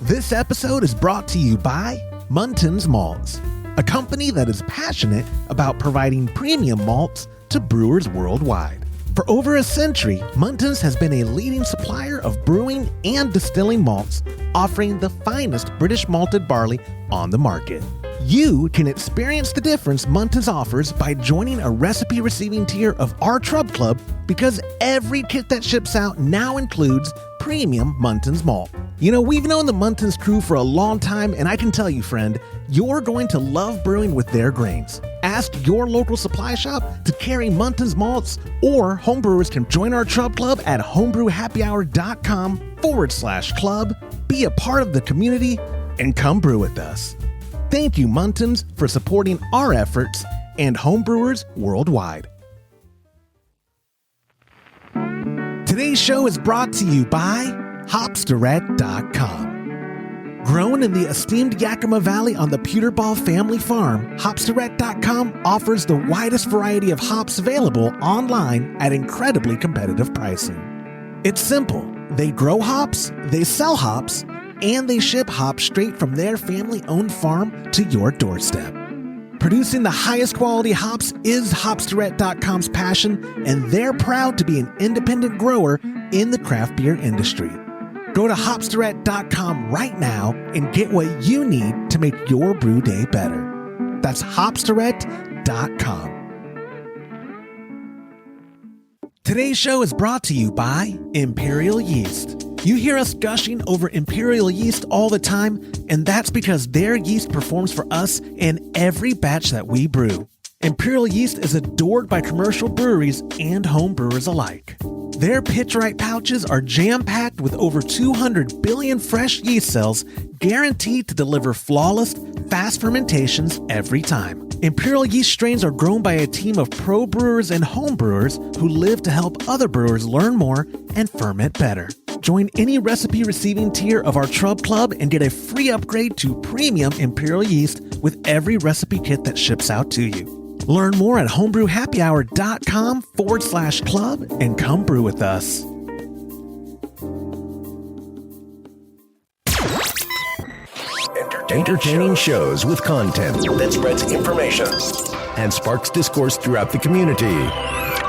This episode is brought to you by Muntins Malts, a company that is passionate about providing premium malts to brewers worldwide. For over a century, Muntins has been a leading supplier of brewing and distilling malts, offering the finest British malted barley on the market. You can experience the difference Muntins offers by joining a recipe receiving tier of our Trub Club, because every kit that ships out now includes premium Muntins malt. You know, we've known the Muntins crew for a long time, and I can tell you, friend, you're going to love brewing with their grains. Ask your local supply shop to carry Muntins malts, or homebrewers can join our Trub Club at homebrewhappyhour.com/club, be a part of the community, and come brew with us. Thank you, Muntins, for supporting our efforts and homebrewers worldwide. Today's show is brought to you by Hopsdirect.com. Grown in the esteemed Yakima Valley on the Peterball family farm, Hopsdirect.com offers the widest variety of hops available online at incredibly competitive pricing. It's simple. They grow hops, they sell hops, and they ship hops straight from their family-owned farm to your doorstep. Producing the highest quality hops is Hopsdirect.com's passion, and they're proud to be an independent grower in the craft beer industry. Go to Hopsdirect.com right now and get what you need to make your brew day better. That's Hopsdirect.com. Today's show is brought to you by Imperial Yeast. You hear us gushing over Imperial Yeast all the time, and that's because their yeast performs for us in every batch that we brew. Imperial Yeast is adored by commercial breweries and home brewers alike. Their pitch-right pouches are jam-packed with over 200 billion fresh yeast cells, guaranteed to deliver flawless, fast fermentations every time. Imperial Yeast strains are grown by a team of pro brewers and home brewers who live to help other brewers learn more and ferment better. Join any recipe receiving tier of our Trub Club and get a free upgrade to premium Imperial Yeast with every recipe kit that ships out to you. Learn more at homebrewhappyhour.com/club and come brew with us. Entertaining shows with content that spreads information and sparks discourse throughout the community.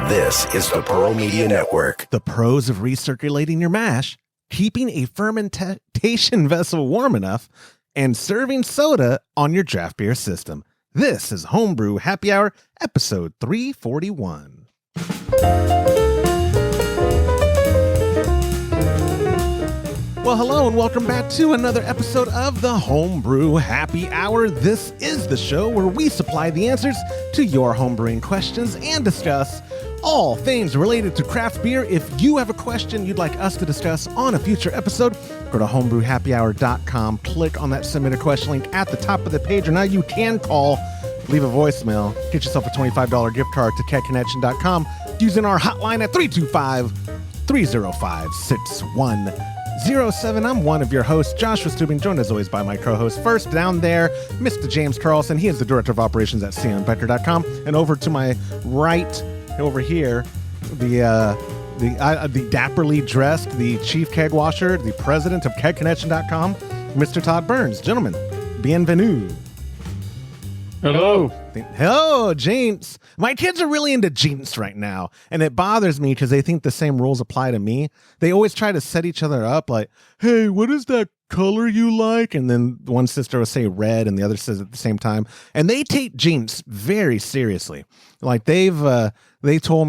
This is the Pearl Media Network. The pros of recirculating your mash, keeping a fermentation vessel warm enough, and serving soda on your draft beer system. This is Homebrew Happy Hour, episode 341. Well, hello and welcome back to another episode of the Homebrew Happy Hour. This is the show where we supply the answers to your homebrewing questions and discuss all things related to craft beer. If you have a question you'd like us to discuss on a future episode, go to homebrewhappyhour.com, click on that submit a question link at the top of the page, or now you can call, leave a voicemail, get yourself a $25 gift card to kegconnection.com using our hotline at 325-305-6107. I'm one of your hosts, Joshua Stubing, joined as always by my co-host. First down there, Mr. James Carlson. He is the Director of Operations at cmbecker.com. And over to my right, over here, the dapperly dressed, the chief keg washer, the president of kegconnection.com, Mr. Todd Burns. Gentlemen, bienvenue. Hello. Hello, James. My kids are really into James right now, and it bothers me because they think the same rules apply to me. They always try to set each other up like, hey, what is that color you like? And then one sister will say red and the other says at the same time. And they take James very seriously. Like they told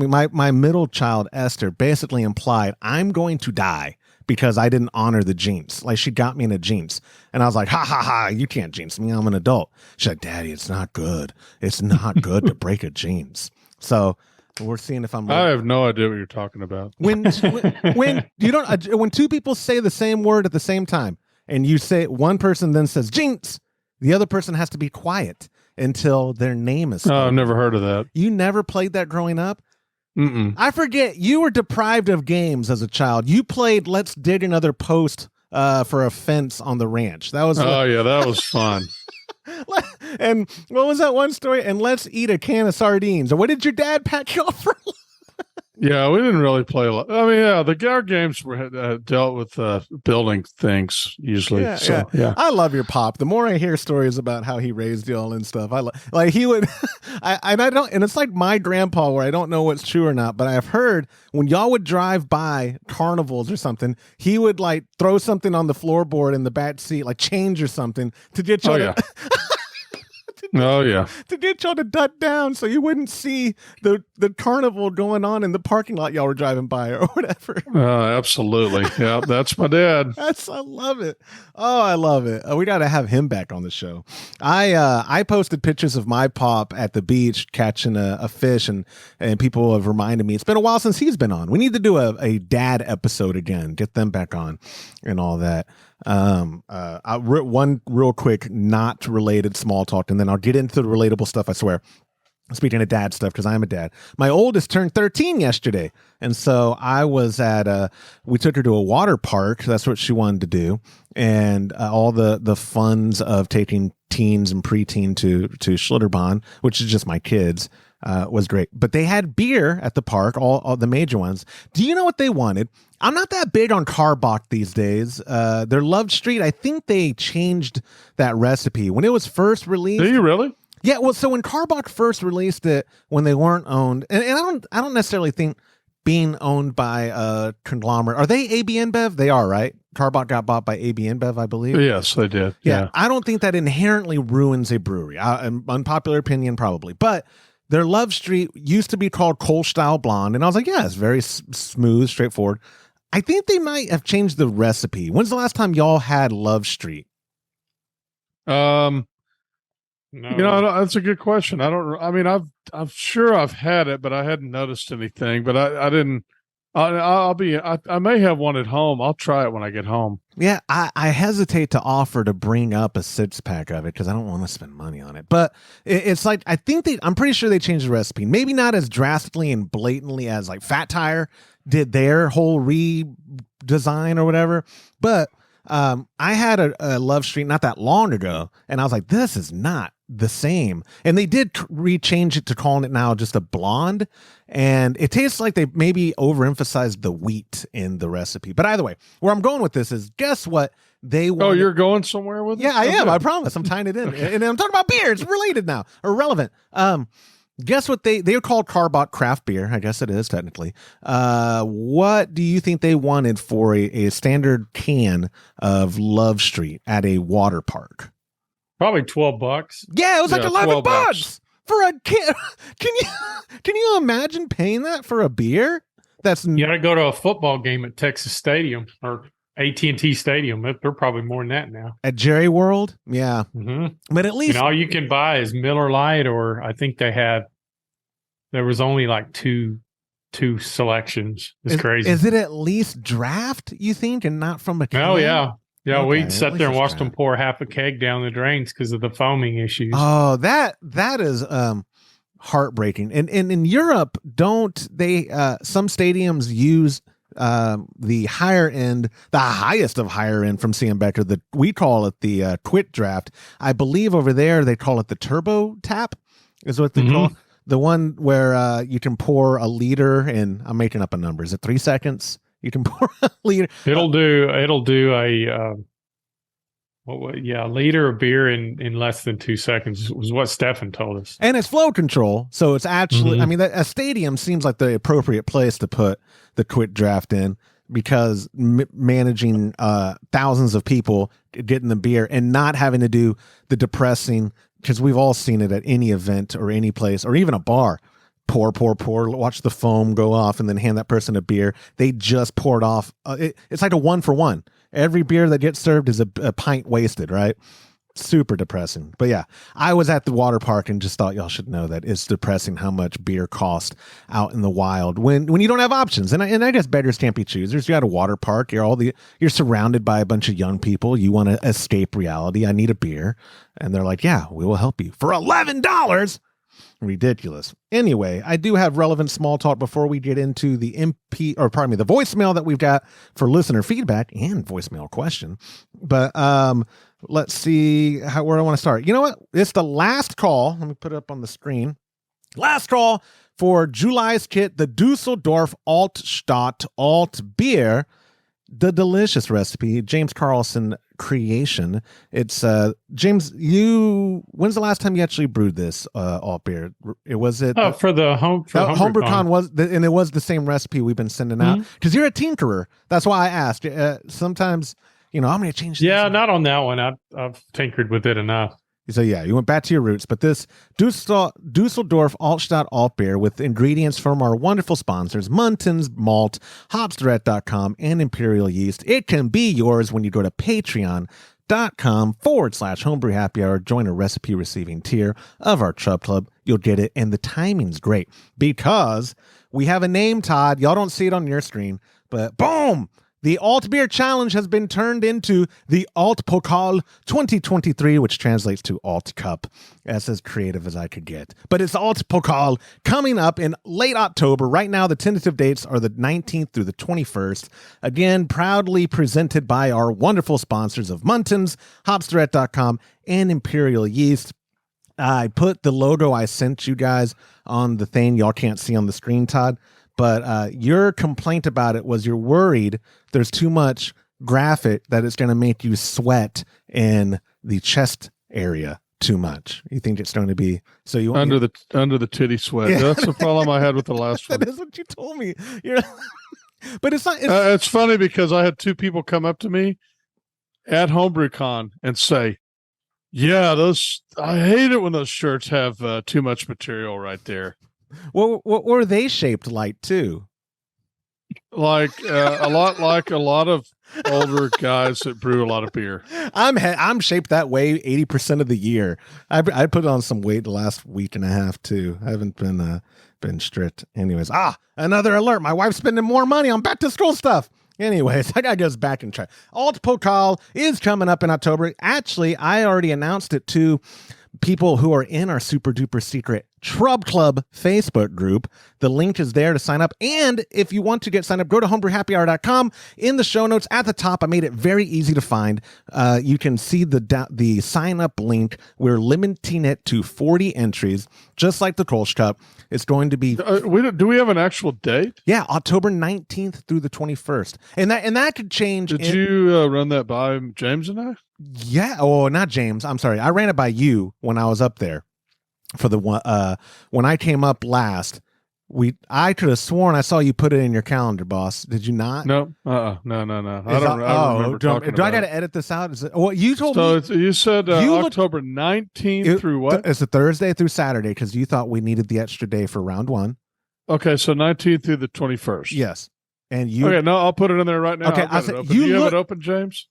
me, my middle child, Esther, basically implied I'm going to die because I didn't honor the jeans. Like, she got me in a jeans. And I was like, ha, ha, ha, you can't jeans me. I'm an adult. She's like, Daddy, it's not good. It's not good to break a jeans. So we're seeing if I'm... I have no idea what you're talking about. When two people say the same word at the same time, and you say, one person then says jeans, the other person has to be quiet until their name is spoken. Oh, I've never heard of that. You never played that growing up? Mm-mm. I forget. You were deprived of games as a child. You played Let's Dig Another Post for a fence on the ranch. That was yeah, that was fun. And what was that one story? And let's eat a can of sardines. Or what did your dad pack you up for? Yeah, we didn't really play a lot. I mean, yeah, our games were dealt with building things usually. Yeah. I love your pop. The more I hear stories about how he raised y'all and stuff, like he would. I don't, and it's like my grandpa, where I don't know what's true or not, but I've heard when y'all would drive by carnivals or something, he would like throw something on the floorboard in the back seat, like change or something, to get y'all. To get y'all to duck down so you wouldn't see the carnival going on in the parking lot y'all were driving by or whatever. Absolutely. Yeah, that's my dad. I love it. Oh, I love it. We got to have him back on the show. I posted pictures of my pop at the beach catching a fish, and people have reminded me it's been a while since he's been on. We need to do a dad episode again, get them back on and all that. One real quick, not related small talk, and then I'll get into the relatable stuff, I swear. Speaking of dad stuff, because I'm a dad. My oldest turned 13 yesterday. And so I was we took her to a water park. That's what she wanted to do. And all the funds of taking teens and preteen to Schlitterbahn, which is just my kids, was great. But they had beer at the park, all the major ones. Do you know what they wanted? I'm not that big on Karbach these days. Their Love Street, I think they changed that recipe. When it was first released. Do you really? Yeah, well, so when Karbach first released it, when they weren't owned, and I don't necessarily think being owned by a conglomerate. Are they AB InBev? They are, right? Karbach got bought by AB InBev, I believe. Yes, they did. Yeah. I don't think that inherently ruins a brewery. Unpopular opinion, probably. But their Love Street used to be called Kolstyle Blonde, and I was like, yeah, it's very smooth, straightforward. I think they might have changed the recipe. When's the last time y'all had Love Street? No. That's a good question. I'm sure I've had it, but I hadn't noticed anything. But I didn't. I may have one at home. I'll try it when I get home. Yeah, I hesitate to offer to bring up a 6-pack of it because I don't want to spend money on it. But it's like I'm pretty sure they changed the recipe. Maybe not as drastically and blatantly as like Fat Tire did their whole redesign or whatever. But I had a Love Street not that long ago, and I was like, this is not the same. And they did rechange it to calling it now just a blonde, and it tastes like they maybe overemphasized the wheat in the recipe. But either way, where I'm going with this is, guess what they want? Oh, you're going somewhere with it? Yeah, I am. I promise. I'm tying it in. And I'm talking about beer. It's related now, or relevant. Guess what they're called Karbach craft beer. I guess it is technically. What do you think they wanted for a standard can of Love Street at a water park? Probably $12. Yeah, it was like $11 for a can. Can you imagine paying that for a beer? You got to go to a football game at Texas Stadium or AT&T Stadium. They're probably more than that now. At Jerry World, yeah. Mm-hmm. But at least all you can buy is Miller Lite, or I think there was only like two selections. It's crazy. Is it at least draft, you think, and not from a can? Oh, yeah. Yeah, okay, we sat there and watched them pour half a keg down the drains because of the foaming issues. Oh, that is heartbreaking. And in Europe, don't they? Some stadiums use the higher end, the highest of higher end from CM Becker. We call it the Quit Draft. I believe over there they call it the Turbo Tap, is what they call the one where you can pour a liter in. I'm making up a number. Is it 3 seconds? You can pour a liter. It'll do a liter of beer in less than 2 seconds was what Stefan told us. And it's flow control, so it's actually. I mean, a stadium seems like the appropriate place to put the Quit Draft in, because managing thousands of people getting the beer and not having to do the depressing. Because we've all seen it at any event or any place or even a bar. Pour, watch the foam go off and then hand that person a beer. They just poured off. It's like a 1-for-1. Every beer that gets served is a pint wasted, right? Super depressing. But yeah, I was at the water park and just thought y'all should know that it's depressing how much beer costs out in the wild when you don't have options. And I guess beggars can't be choosers. You're at a water park. You're surrounded by a bunch of young people. You want to escape reality. I need a beer. And they're like, yeah, we will help you for $11. Ridiculous. Anyway, I do have relevant small talk before we get into the the voicemail that we've got for listener feedback and voicemail question. But let's see where I want to start. You know what? It's the last call. Let me put it up on the screen. Last call for July's kit, the Dusseldorf Altstadt Alt Beer, the delicious recipe, James Carlson creation. It's James, when's the last time you actually brewed this alt beer? Was it for the HomebrewCon and it was the same recipe we've been sending out because you're a tinkerer. That's why I asked. Sometimes, I'm going to change. Yeah, not on that one. I've tinkered with it enough. So yeah, you went back to your roots, but this Dusseldorf Altstadt Alt Beer with ingredients from our wonderful sponsors, Muntins Malt, Hopsdirect.com, and Imperial Yeast. It can be yours when you go to patreon.com/Homebrew Happy Hour. Join a recipe receiving tier of our Chub Club. You'll get it, and the timing's great because we have a name, Todd. Y'all don't see it on your screen, but boom! The Alt Beer Challenge has been turned into the Alt Pokal 2023, which translates to Alt Cup. That's as creative as I could get. But it's Alt Pokal coming up in late October. Right now, the tentative dates are the 19th through the 21st. Again, proudly presented by our wonderful sponsors of Muntins, Hopsdirect.com, and Imperial Yeast. I put the logo I sent you guys on the thing y'all can't see on the screen, Todd. But your complaint about it was you're worried there's too much graphic that it's going to make you sweat in the chest area too much. You think it's going to be so you under the titty sweat. Yeah. That's the problem I had with the last one. That is what you told me. But it's not. It's funny because I had two people come up to me at HomebrewCon and say, "Yeah, I hate it when those shirts have too much material right there." What were they shaped like too? Like a lot of older guys that brew a lot of beer. I'm shaped that way 80% of the year. I put on some weight the last week and a half too. I haven't been strict. Anyways, another alert. My wife's spending more money on back to school stuff. Anyways, I gotta go back and try. Alt Pokal is coming up in October. Actually, I already announced it to people who are in our super duper secret Trub Club Facebook group. The link is there to sign up. And if you want to get signed up, go to homebrewhappyhour.com. In the show notes at the top, I made it very easy to find. You can see the sign up link. We're limiting it to 40 entries, just like the Kolsch Cup. It's going to be. Do we have an actual date? Yeah, October 19th through the 21st. And that could change. Did you run that by James and I? Yeah. Oh, not James. I'm sorry. I ran it by you when I was up there for the one. When I came up last, I could have sworn I saw you put it in your calendar, boss. Did you not? No. No. I don't remember. Do I got to edit this out? You told me. So you said October 19th through what? It's a Thursday through Saturday because you thought we needed the extra day for round one. Okay, so 19th through the 21st. Yes. And you. Okay, no, I'll put it in there right now. Okay, do you have it open, James?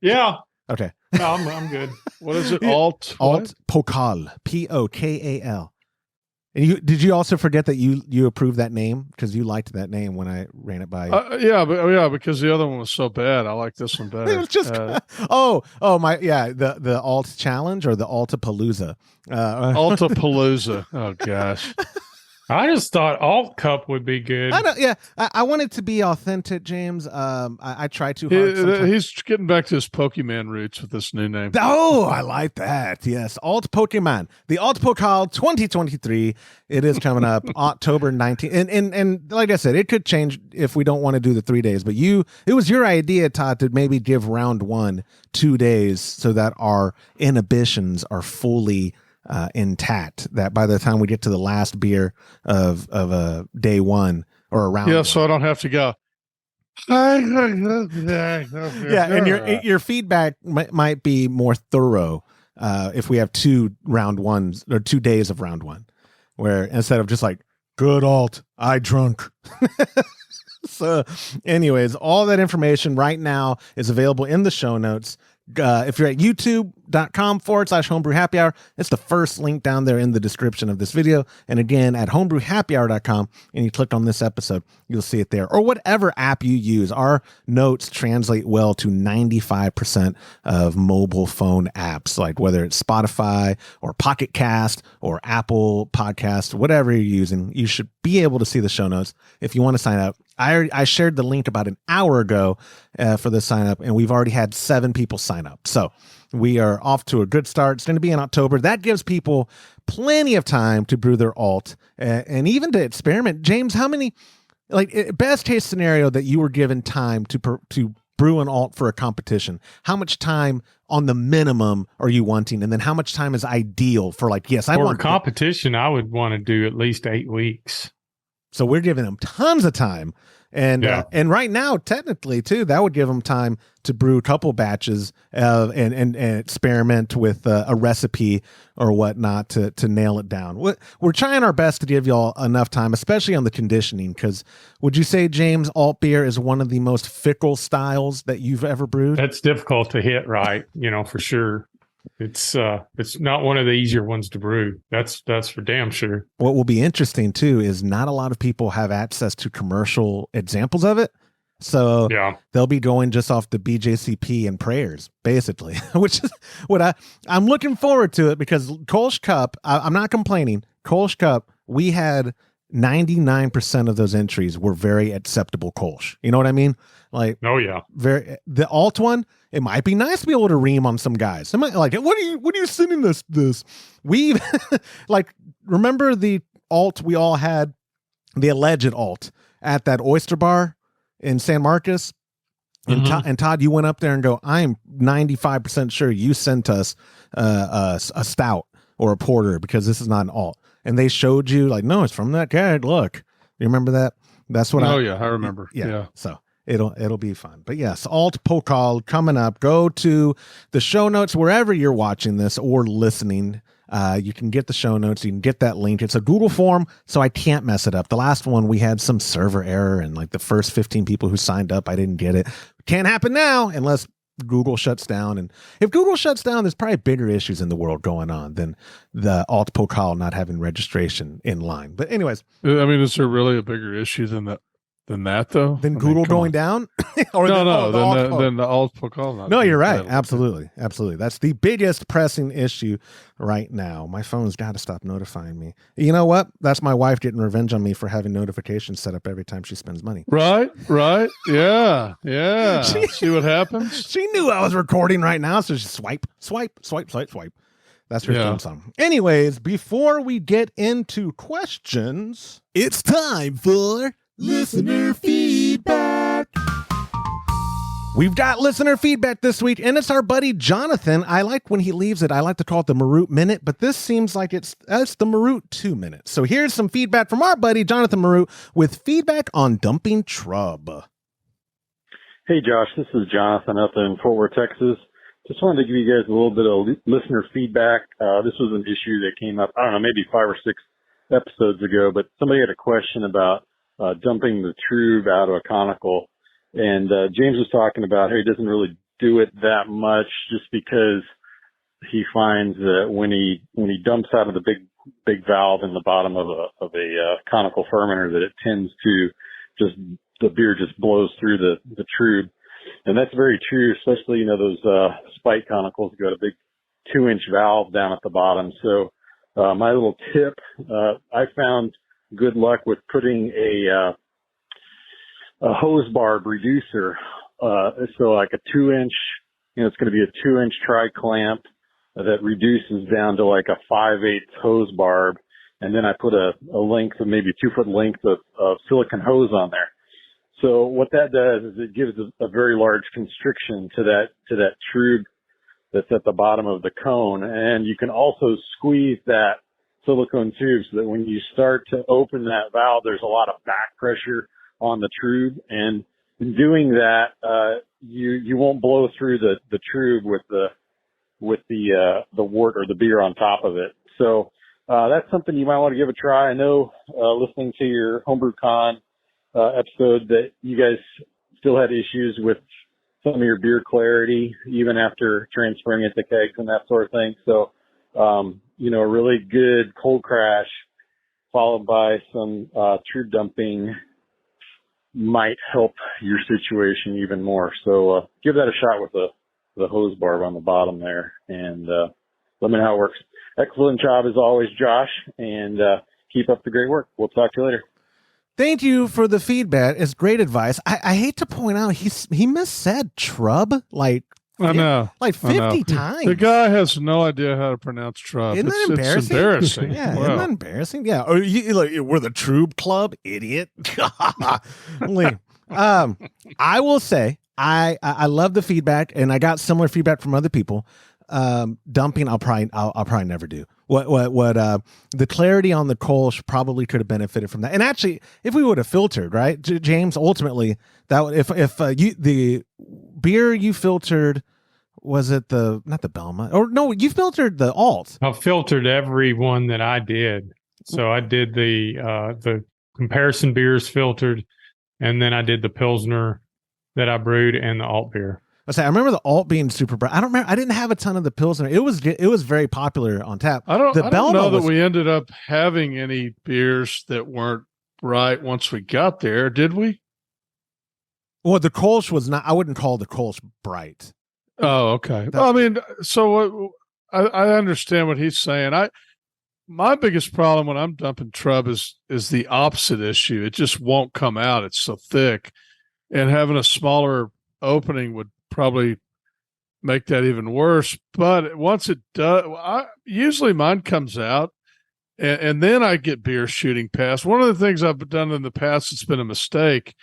Yeah. Okay. No, I'm good. What is it? Alt Pokal. Pokal. And did you also forget that you approved that name because you liked that name when I ran it by you? Yeah, because the other one was so bad. I like this one better. It was just the Alt Challenge or the Altapalooza. Altapalooza. Oh gosh. I just thought Alt Cup would be good. I know, yeah. I want it to be authentic, James. I try too hard. He's getting back to his Pokemon roots with this new name. Oh, I like that. Yes, Alt Pokemon. The Alt Pokal 2023. It is coming up October 19th. And like I said, it could change if we don't want to do the 3 days. But it was your idea, Todd, to maybe give round one 2 days so that our inhibitions are fully intact, that by the time we get to the last beer of day one or around so I don't have to go and your feedback might be more thorough if we have 2 round ones or 2 days of round one, where instead of just like good alt I drunk. So anyways, all that information right now is available in the show notes. If you're at youtube.com/homebrew happy hour, it's the first link down there in the description of this video. And again, at homebrewhappyhour.com, and you click on this episode, you'll see it there. Or whatever app you use. Our notes translate well to 95% of mobile phone apps, like whether it's Spotify or Pocket Cast or Apple Podcast, whatever you're using, you should be able to see the show notes. If you want to sign up, I shared the link about an hour ago for the sign up, and we've already had 7 people sign up. So we are off to a good start. It's going to be in October. That gives people plenty of time to brew their alt and even to experiment. James, how many, like, best case scenario that you were given time to brew an alt for a competition, how much time on the minimum are you wanting? And then how much time is ideal for, like, yes, I want a competition. I would want to do at least 8 weeks. So we're giving them tons of time. And and right now, technically, too, that would give them time to brew a couple batches and experiment with a recipe or whatnot to nail it down. We're trying our best to give y'all enough time, especially on the conditioning, because would you say, James, alt beer is one of the most fickle styles that you've ever brewed? That's difficult to hit right, for sure. It's not one of the easier ones to brew. That's for damn sure. What will be interesting too is not a lot of people have access to commercial examples of it. So they'll be going just off the BJCP and prayers, basically, which is what I'm looking forward to it, because Kolsch Cup, I'm not complaining. Kolsch Cup, we had 99% of those entries were very acceptable Kolsch. You know what I mean? Like, oh yeah, the alt one, it might be nice to be able to ream on some guys. It might, like, what are you sending this? We like, remember the alt we all had, the alleged alt at that oyster bar in San Marcos? And, and Todd, you went up there and go, I am 95% sure you sent us a stout or a porter, because this is not an alt. And they showed you, like, no, it's from that guy. Look, you remember that? That's what I remember. Yeah. So it'll be fun. But yes, alt pokal coming up. Go to the show notes wherever you're watching this or listening. You can get the show notes. You can get that link. It's a Google form, so I can't mess it up. The last one, we had some server error, and like the first 15 people who signed up, I didn't get it. Can't happen now unless Google shuts down. And if Google shuts down, there's probably bigger issues in the world going on than the alt pokal not having registration in line. But anyways, I mean, is there really a bigger issue than that though? Than Google going down? Or than the alt pokal. No, you're right. Absolutely. That's the biggest pressing issue right now. My phone's got to stop notifying me. You know what? That's my wife getting revenge on me for having notifications set up every time she spends money. Right. Yeah. See what happens? She knew I was recording right now, so she swipe. That's her theme song. Anyways, before we get into questions, it's time for listener feedback. We've got listener feedback this week, and it's our buddy Jonathan. I like when he leaves it. I like to call it the Marut Minute, but this seems like it's the Marut 2 minutes. So here's some feedback from our buddy Jonathan Marut with feedback on dumping trub. Hey Josh, this is Jonathan up in Fort Worth, Texas. Just wanted to give you guys a little bit of listener feedback. This was an issue that came up, I don't know, maybe 5 or 6 episodes ago, but somebody had a question about dumping the trub out of a conical. And James was talking about how he doesn't really do it that much, just because he finds that when he dumps out of the big valve in the bottom of a conical fermenter, that it tends to just, the beer just blows through the trub. And that's very true, especially, those spike conicals got a big 2-inch valve down at the bottom. So my little tip, I found good luck with putting a hose barb reducer. So like a 2-inch, it's going to be a 2-inch tri-clamp that reduces down to like a 5/8 hose barb. And then I put a length of maybe 2-foot length of silicone hose on there. So what that does is it gives a very large constriction to that trub that's at the bottom of the cone. And you can also squeeze that silicone tube so that when you start to open that valve, there's a lot of back pressure on the trub, and in doing that, you won't blow through the trub with the wort or the beer on top of it. So that's something you might want to give a try. I know listening to your Homebrew Con episode that you guys still had issues with some of your beer clarity even after transferring it to kegs and that sort of thing. So a really good cold crash followed by some trub dumping might help your situation even more. So give that a shot with the hose barb on the bottom there, and let me know how it works. Excellent job as always, Josh, and keep up the great work. We'll talk to you later. Thank you for the feedback. It's great advice. I hate to point out he missaid trub like I know. Like I know. 50 times. The guy has no idea how to pronounce Trub. Isn't that embarrassing? It's embarrassing. Yeah, Wow. isn't that embarrassing? Yeah. Or we're the Trube Club, idiot. I will say I love the feedback, and I got similar feedback from other people. Dumping, I'll probably never do. What the clarity on the Kolsch probably could have benefited from that. And actually, if we would have filtered, right, James, ultimately that would, if the beer you filtered, was it not the Belmont, or no, you filtered the Alt. I filtered every one that I did. So I did the comparison beers filtered, and then I did the Pilsner that I brewed and the Alt beer. I remember the Alt being super bright. I don't remember. I didn't have a ton of the Pilsner. It was very popular on tap. I don't know that we ended up having any beers that weren't bright once we got there, did we? Well, the Kolsch was not. I wouldn't call the Kolsch bright. Oh, okay. Well, I mean, so I understand what he's saying. My biggest problem when I'm dumping Trub is the opposite issue. It just won't come out. It's so thick, and having a smaller opening would probably make that even worse. But once it does, usually mine comes out, and then I get beer shooting past. One of the things I've done in the past that's been a mistake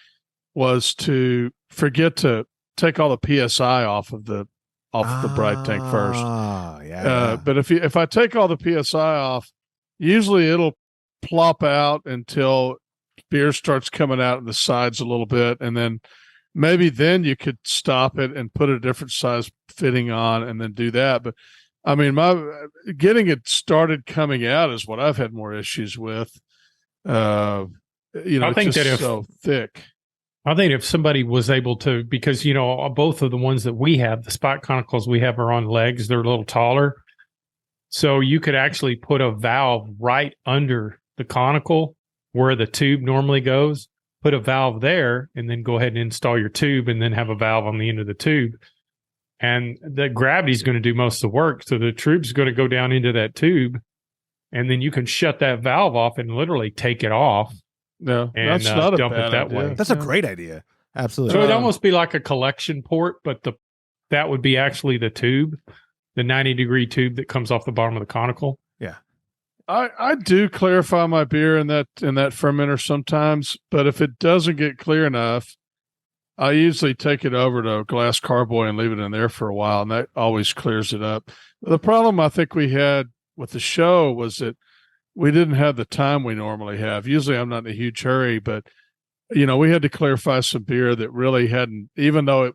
was to forget to take all the PSI off the bright tank first. Yeah. But if I take all the PSI off, usually it'll plop out until beer starts coming out of the sides a little bit, and then maybe then you could stop it and put a different size fitting on and then do that. But I mean, getting it started coming out is what I've had more issues with. I think that it's so thick. I think if somebody was able to, because, both of the ones that we have, the spot conicals we have are on legs. They're a little taller. So you could actually put a valve right under the conical where the tube normally goes, put a valve there, and then go ahead and install your tube, and then have a valve on the end of the tube. And the gravity is going to do most of the work. So the tube's going to go down into that tube, and then you can shut that valve off and literally take it off. No, and that's not dump a bad it that idea. way. That's a great idea. Absolutely. So it'd almost be like a collection port, but that would be actually the tube, the 90-degree tube that comes off the bottom of the conical. Yeah. I do clarify my beer in that fermenter sometimes, but if it doesn't get clear enough, I usually take it over to a glass carboy and leave it in there for a while, and that always clears it up. The problem I think we had with the show was that we didn't have the time we normally have. Usually I'm not in a huge hurry, but we had to clarify some beer that really hadn't, even though I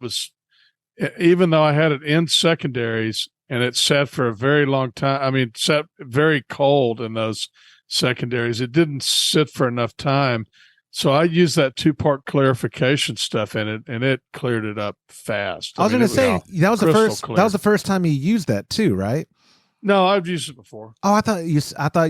had it in secondaries and it sat for a very long time. I mean, sat very cold in those secondaries. It didn't sit for enough time. So I used that 2-part clarification stuff in it, and it cleared it up fast. I was going to say that was the first time you used that too, right? No, I've used it before. Oh, I thought you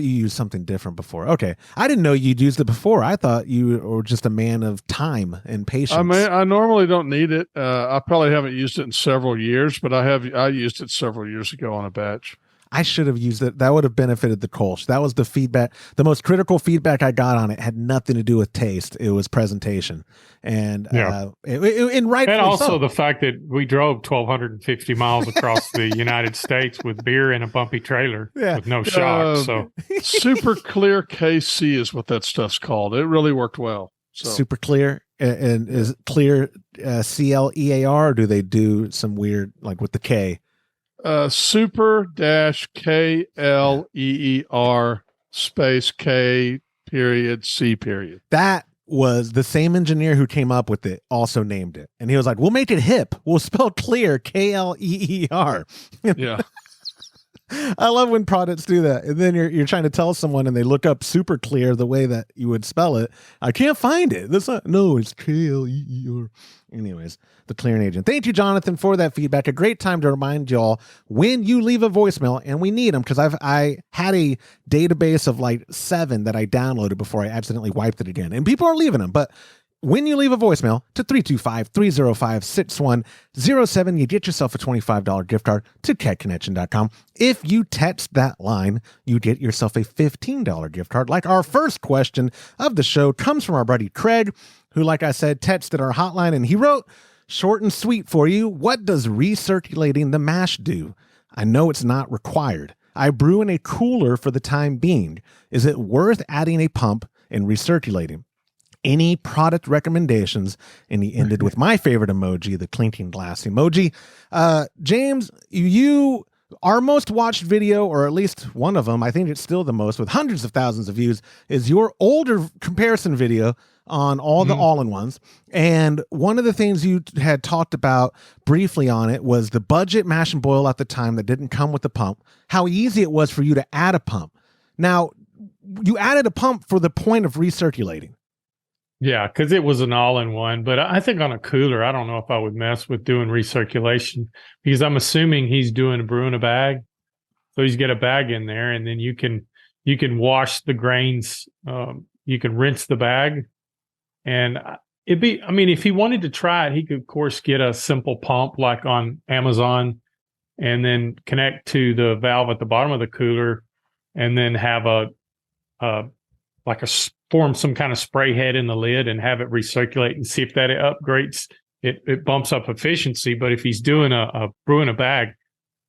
used something different before. Okay, I didn't know you'd used it before. I thought you were just a man of time and patience. I mean, I normally don't need it. I probably haven't used it in several years, but I used it several years ago on a batch. I should have used it. That would have benefited the Kolsch. That was the feedback. The most critical feedback I got on it had nothing to do with taste. It was presentation, and and also the fact that we drove 1,250 miles across the United States with beer in a bumpy trailer with no shock. So super clear KC is what that stuff's called. It really worked well. So. Super clear, and is it clear CLEAR? Or do they do some weird like with the K? Super dash KLEER space K period C period. That was the same engineer who came up with it also named it, and he was like, "We'll make it hip. We'll spell clear KLEER." Yeah. I love when products do that, and then you're trying to tell someone, and they look up super clear the way that you would spell it. I can't find it. It's KLEER. Anyways, the clearing agent. Thank you, Jonathan, for that feedback. A great time to remind y'all when you leave a voicemail, and we need them because I had a database of like 7 that I downloaded before I accidentally wiped it again, and people are leaving them, but. When you leave a voicemail to 325-305-6107, you get yourself a $25 gift card to catconnection.com. If you text that line, you get yourself a $15 gift card. Like our first question of the show comes from our buddy Craig, who, like I said, texted our hotline, and he wrote, Short and sweet for you. What does recirculating the mash do? I know it's not required. I brew in a cooler for the time being. Is it worth adding a pump and recirculating? Any product recommendations? And he ended with my favorite emoji, the clinking glass emoji. James, our most watched video, or at least one of them, I think it's still the most, with hundreds of thousands of views, is your older comparison video on all the all-in-ones. And one of the things you had talked about briefly on it was the budget mash and boil at the time that didn't come with the pump, how easy it was for you to add a pump. Now, you added a pump for the point of recirculating. Yeah, because it was an all-in-one. But I think on a cooler, I don't know if I would mess with doing recirculation, because I'm assuming he's doing a brew in a bag. So he's got a bag in there, and then you can wash the grains. You can rinse the bag, and if he wanted to try it, he could of course get a simple pump like on Amazon, and then connect to the valve at the bottom of the cooler, and then have form some kind of spray head in the lid and have it recirculate and see if that upgrades it bumps up efficiency. But if he's doing a brew in a bag,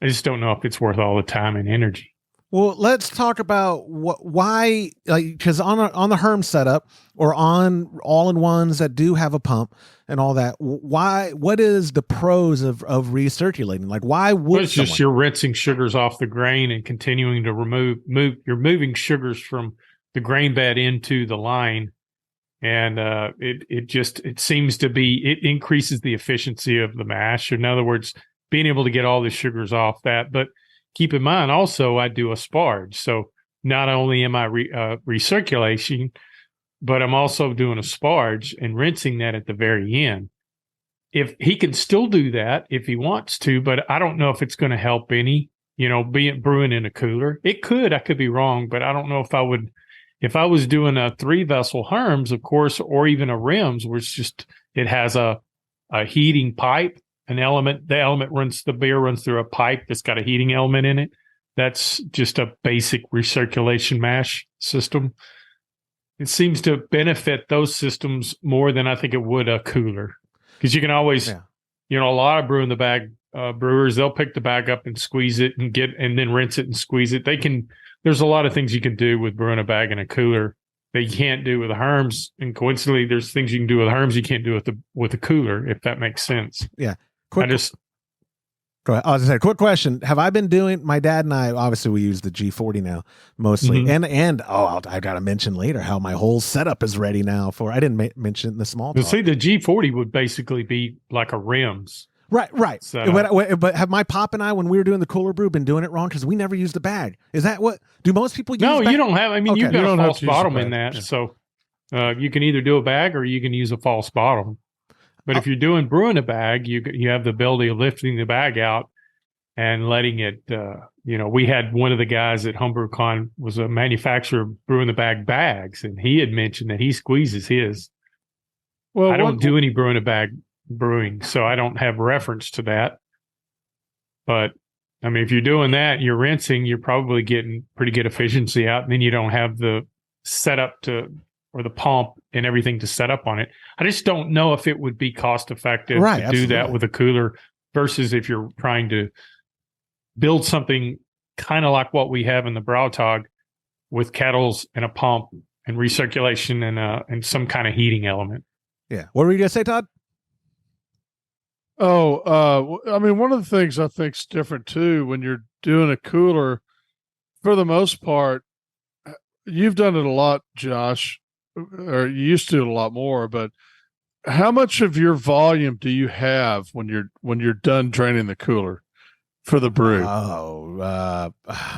I just don't know if it's worth all the time and energy. Well, let's talk about why, because on the Herm setup or on all-in-ones that do have a pump and all that, what is the pros of recirculating? Like, why would it's just you're rinsing sugars off the grain and continuing to you're moving sugars from the grain bed into the line, and it seems to be, it increases the efficiency of the mash. In other words, being able to get all the sugars off that. But keep in mind also, I do a sparge, so not only am I recirculating, but I'm also doing a sparge and rinsing that at the very end. If he can still do that if he wants to, but I don't know if it's going to help any, brewing in a cooler. It could, I could be wrong, but I don't know if I would. If I was doing a 3-vessel Herms, of course, or even a Rims, where it has a heating pipe, the beer runs through a pipe that's got a heating element in it. That's just a basic recirculation mash system. It seems to benefit those systems more than I think it would a cooler, because you can always, a lot of brew in the bag brewers, they'll pick the bag up and squeeze it and then rinse it and squeeze it. There's a lot of things you can do with brewing a bag in a cooler that you can't do with the Herms. And coincidentally, there's things you can do with the Herms you can't do with the cooler, if that makes sense. Yeah. Go ahead. I was going to say, quick question. Have I been doing, my dad and I, obviously we use the G40 now mostly. I got to mention later how my whole setup is ready now I didn't mention the small talk. See, the G40 would basically be like a Rims. Right. But have my pop and I, when we were doing the cooler brew, been doing it wrong because we never used a bag? Is that what? Do most people use? No, you don't have. Okay. You've got a false bottom in that, so you can either do a bag or you can use a false bottom. But if you're doing brewing a bag, you have the ability of lifting the bag out and letting it. We had one of the guys at HomebrewCon was a manufacturer of brewing the bag bags, and he had mentioned that he squeezes his. Well, I don't do any brewing a bag brewing, so I don't have reference to that. But if you're doing that, you're rinsing, you're probably getting pretty good efficiency out, and then you don't have the setup or the pump and everything to set up on it. I just don't know if it would be cost effective to do that with a cooler versus if you're trying to build something kind of like what we have in the Brautag with kettles and a pump and recirculation and some kind of heating element. Yeah. What were you going to say, Todd? One of the things I think is different too, when you're doing a cooler, for the most part, you've done it a lot, Josh, or you used to do it a lot more, but how much of your volume do you have when you're done draining the cooler for the brew? I'm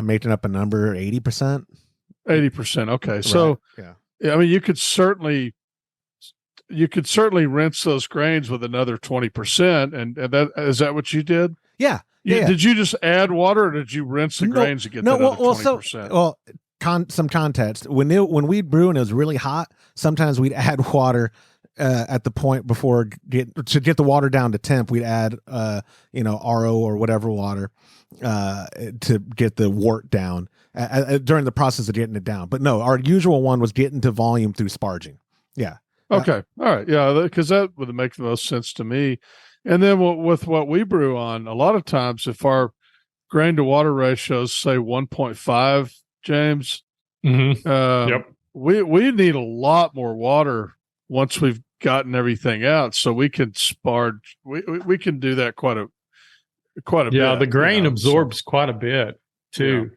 making up a number, 80%. 80%. Okay. Right. So, yeah. You could certainly rinse those grains with another 20%. And that, is that what you did? Yeah. Did you just add water, or did you rinse the grains to get that other 20%? Some context. When we'd brew and it was really hot, sometimes we'd add water at the point before to get the water down to temp. We'd add RO or whatever water to get the wort down during the process of getting it down. But no, our usual one was getting to volume through sparging. Yeah. Okay. All right. Yeah. Because that would make the most sense to me. And then with what we brew on, a lot of times if our grain to water ratios say 1.5, James, Yep. we need a lot more water once we've gotten everything out, so we can sparge. We can do that quite a bit. Yeah, the grain absorbs quite a bit too. Yeah.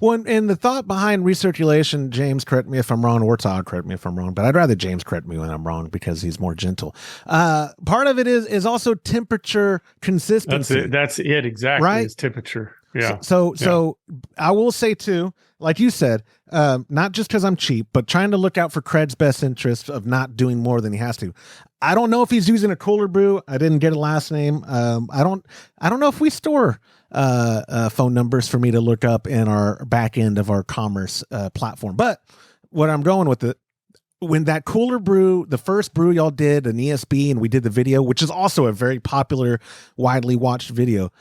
Well, and the thought behind recirculation, James, correct me if I'm wrong, or Todd, correct me if I'm wrong, but I'd rather James correct me when I'm wrong because he's more gentle. Part of it is also temperature consistency. That's it exactly. Right? Is temperature. Yeah. So I will say too, like you said, not just because I'm cheap, but trying to look out for Craig's best interest of not doing more than he has to. I don't know if he's using a cooler brew. I didn't get a last name. I don't know if we store phone numbers for me to look up in our back end of our commerce platform. But what I'm going with when that cooler brew, the first brew y'all did an ESB and we did the video, which is also a very popular, widely watched video.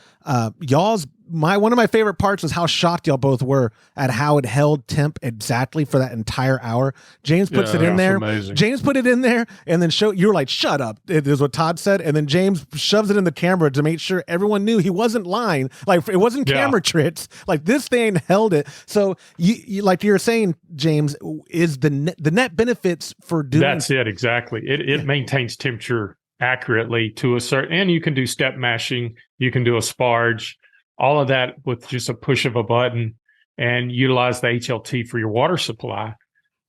One of my favorite parts was how shocked y'all both were at how it held temp exactly for that entire hour. James puts it in there. Amazing. James put it in there and then you were like, shut up. It is what Todd said. And then James shoves it in the camera to make sure everyone knew he wasn't lying. Like it wasn't camera tricks. Like this thing held it. So you like you're saying, James, is the net benefits for doing. That's it. Exactly. It maintains temperature accurately to a certain, and you can do step mashing. You can do a sparge. All of that with just a push of a button and utilize the HLT for your water supply.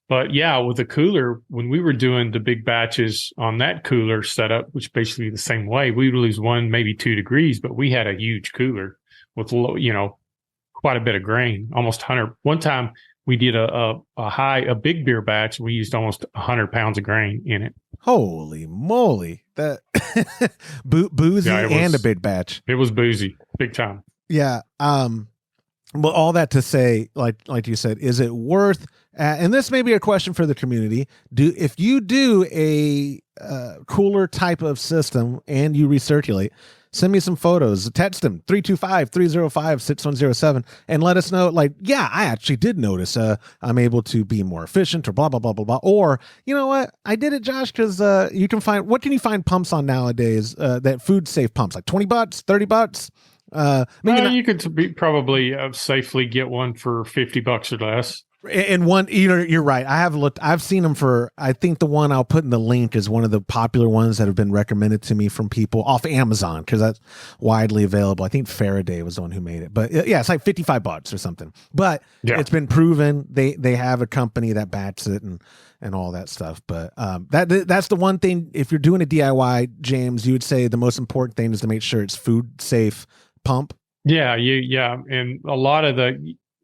But yeah, with the cooler, when we were doing the big batches on that cooler setup, which basically the same way, we would lose 1, maybe 2 degrees, but we had a huge cooler with, quite a bit of grain, almost 100. One time we did a big beer batch. We used almost 100 pounds of grain in it. Holy moly. That boozy and a big batch. It was boozy, big time. Yeah. Well, all that to say, like you said, is it worth? And this may be a question for the community. If you do a cooler type of system and you recirculate, send me some photos. Text them 325-305-6107 and let us know. Like, yeah, I actually did notice. I'm able to be more efficient, or blah blah blah blah blah. Or you know what? I did it, Josh, because you can find. What can you find pumps on nowadays? That food safe pumps, like $20, $30. You could probably safely get one for $50 or less. And one, you're right. I've seen them for, I think the one I'll put in the link is one of the popular ones that have been recommended to me from people off Amazon, because that's widely available. I think Faraday was the one who made it, but yeah, it's like $55 or something, but it's been proven. They have a company that backs it and all that stuff. But that's the one thing, if you're doing a DIY, James, you would say the most important thing is to make sure it's food safe pump. Yeah. And a lot of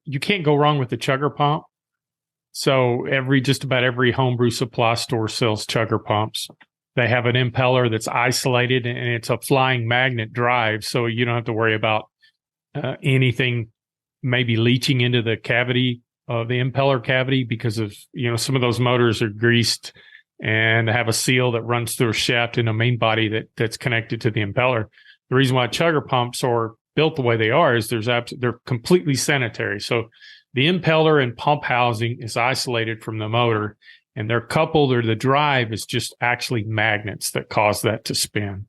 you can't go wrong with the chugger pump. So just about every homebrew supply store sells chugger pumps. They have an impeller that's isolated and it's a flying magnet drive. So you don't have to worry about anything maybe leaching into the cavity of the impeller cavity, because of, some of those motors are greased and have a seal that runs through a shaft in a main body that's connected to the impeller. The reason why chugger pumps are built the way they are is they're completely sanitary. So the impeller and pump housing is isolated from the motor, and they're coupled, or the drive is just actually magnets that cause that to spin.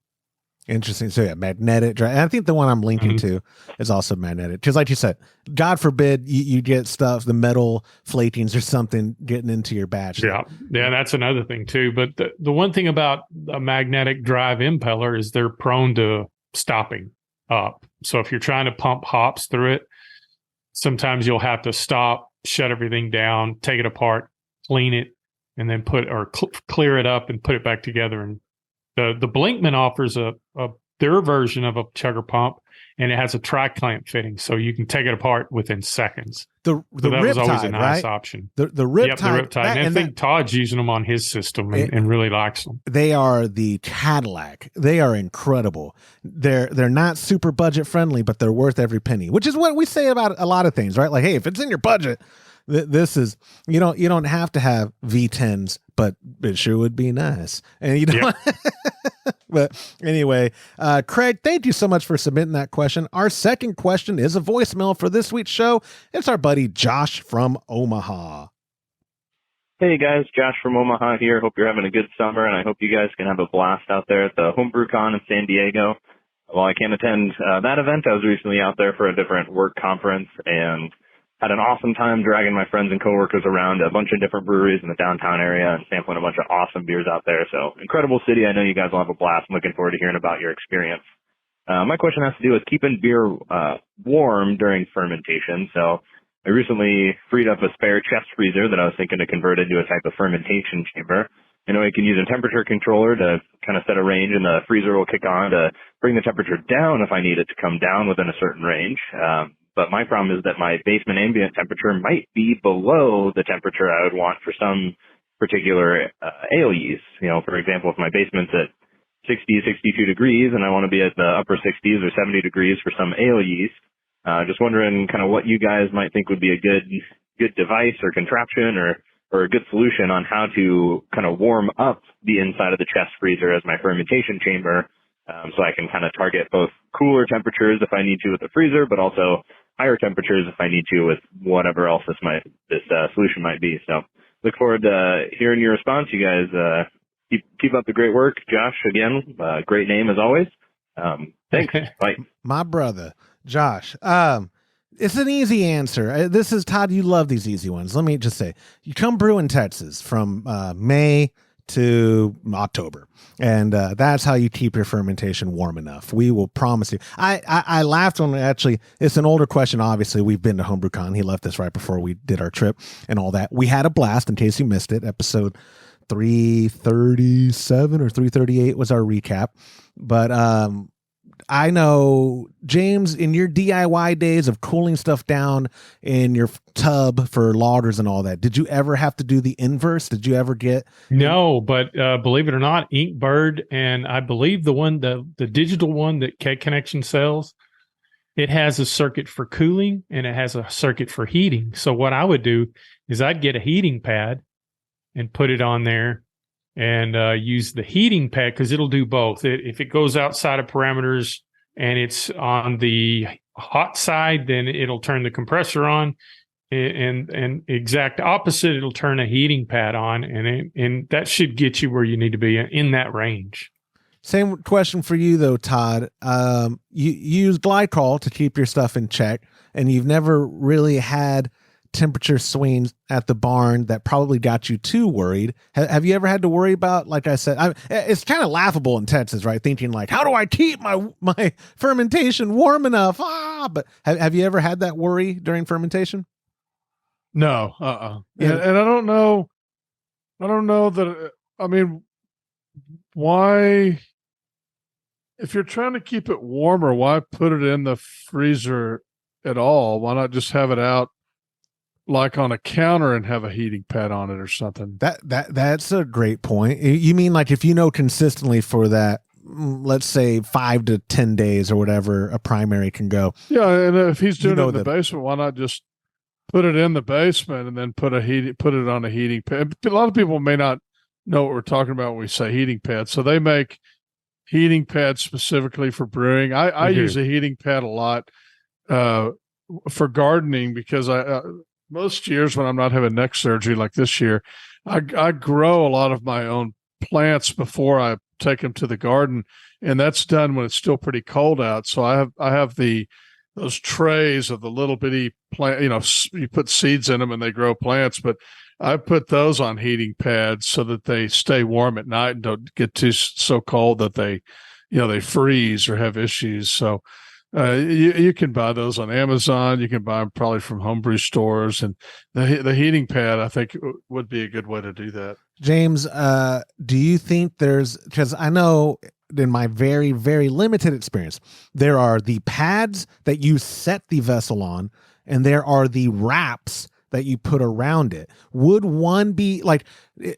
Interesting. So yeah, magnetic drive. And I think the one I'm linking to is also magnetic, because like you said, God forbid you get stuff, the metal flatings or something getting into your batch. Yeah, that's another thing too. But the one thing about a magnetic drive impeller is they're prone to stopping up. So if you're trying to pump hops through it, sometimes you'll have to stop, shut everything down, take it apart, clean it, and then clear it up and put it back together. And the Blinkman offers their version of a chugger pump, and it has a tri-clamp fitting, so you can take it apart within seconds. The that was always a nice option. The Riptide. And I think Todd's using them on his system and really likes them. They are the Cadillac. They are incredible. They're not super budget friendly, but they're worth every penny, which is what we say about a lot of things, right? Like, hey, if it's in your budget, this is, you don't have to have V10s, but it sure would be nice. And you know, but anyway, Craig, thank you so much for submitting that question. Our second question is a voicemail for this week's show. It's our buddy Josh from Omaha. Hey guys, Josh from Omaha here. Hope you're having a good summer, and I hope you guys can have a blast out there at the Homebrew Con in San Diego. While I can't attend that event, I was recently out there for a different work conference and had an awesome time dragging my friends and coworkers around a bunch of different breweries in the downtown area and sampling a bunch of awesome beers out there. So incredible city. I know you guys will have a blast. I'm looking forward to hearing about your experience. My question has to do with keeping beer warm during fermentation. So I recently freed up a spare chest freezer that I was thinking to convert into a type of fermentation chamber. I know you can use a temperature controller to kind of set a range, and the freezer will kick on to bring the temperature down if I need it to come down within a certain range. But my problem is that my basement ambient temperature might be below the temperature I would want for some particular ale yeast. You know, for example, if my basement's at 60, 62 degrees and I want to be at the upper 60s or 70 degrees for some ale yeast, just wondering kind of what you guys might think would be a good device or contraption or a good solution on how to kind of warm up the inside of the chest freezer as my fermentation chamber, so I can kind of target both cooler temperatures if I need to with the freezer, but also higher temperatures if I need to with whatever else this solution might be. So look forward to hearing your response. You guys keep up the great work. Josh, again, great name as always. Thanks. Bye. My brother, Josh. It's an easy answer. This is Todd. You love these easy ones. Let me just say, you come brew in Texas from May to October, and that's how you keep your fermentation warm enough. We will promise you. I laughed when actually it's an older question. Obviously, we've been to HomebrewCon. He left this right before we did our trip and all that. We had a blast. In case you missed it, episode 337 or 338 was our recap. But I know, James, in your DIY days of cooling stuff down in your tub for lagers and all that, did you ever have to do the inverse? Did you ever get? No, but believe it or not, Inkbird, and I believe the digital one that Keg Connection sells, it has a circuit for cooling and it has a circuit for heating. So what I would do is I'd get a heating pad and put it on there and use the heating pad, because it'll do both. If it goes outside of parameters and it's on the hot side, then it'll turn the compressor on, and exact opposite, it'll turn a heating pad on, and that should get you where you need to be in that range. Same question for you though, Todd. You use glycol to keep your stuff in check, and you've never really had temperature swings at the barn that probably got you too worried. Have you ever had to worry about, like I said, it's kind of laughable in Texas, right? Thinking like, how do I keep my fermentation warm enough? But have you ever had that worry during fermentation? No. Yeah. And I don't know that, I mean, why, if you're trying to keep it warmer, why put it in the freezer at all? Why not just have it out like on a counter and have a heating pad on it or something? That's a great point. You mean like if you know consistently for that, let's say 5 to 10 days or whatever a primary can go. Yeah, and if he's doing it in the basement, why not just put it in the basement and then put it on a heating pad? A lot of people may not know what we're talking about when we say heating pad. So they make heating pads specifically for brewing. I use a heating pad a lot for gardening, because most years when I'm not having neck surgery like this year, I grow a lot of my own plants before I take them to the garden, and that's done when it's still pretty cold out. So I have those trays of the little bitty plant, you put seeds in them and they grow plants, but I put those on heating pads so that they stay warm at night and don't get so cold that they freeze or have issues. So you can buy those on Amazon. You can buy them probably from homebrew stores, and the heating pad, I think, would be a good way to do that. James, do you think because I know in my very, very limited experience, there are the pads that you set the vessel on, and there are the wraps that you put around it. Would one be like,